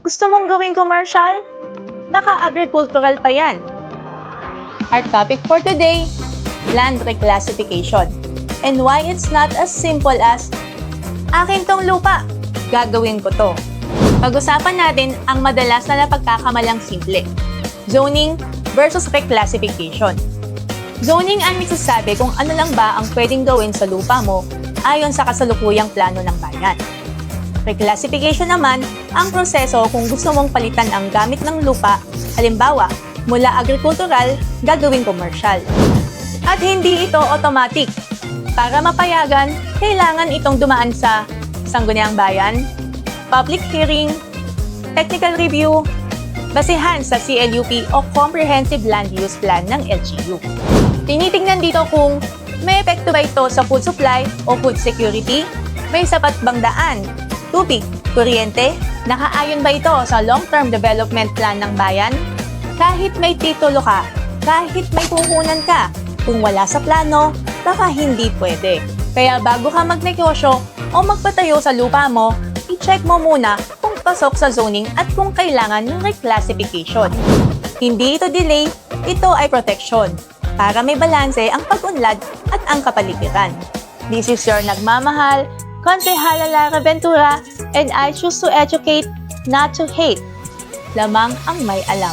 Gusto mong gawing commercial? Naka-agricultural pa yan. Our topic for today, land reclassification. And why it's not as simple as, akin tong lupa, gagawin ko to. Pag-usapan natin ang madalas na napagkakamalang simple. Zoning versus reclassification. Zoning ang nagsasabi kung ano lang ba ang pwedeng gawin sa lupa mo ayon sa kasalukuyang plano ng bayan. Reclassification naman ang proseso kung gusto mong palitan ang gamit ng lupa, halimbawa, mula agricultural, gagawing commercial. At hindi ito automatic. Para mapayagan, kailangan itong dumaan sa Sangguniang Bayan, public hearing, technical review, basihan sa CLUP o Comprehensive Land Use Plan ng LGU. Tinitingnan dito kung may epekto ba ito sa food supply o food security, may sapat bang daan, tubig, kuryente, nakaayon ba ito sa long-term development plan ng bayan? Kahit may titulo ka, kahit may puhunan ka, kung wala sa plano, baka hindi pwede. Kaya bago ka magnegosyo o magpatayo sa lupa mo, i-check mo muna kung pasok sa zoning at kung kailangan ng reclassification. Hindi ito delay, ito ay protection para may balanse ang pag-unlad at ang kapaligiran. This is your nagmamahal, Konsehala Lara Ventura, and I choose to educate, not to hate. Lamang ang may alam.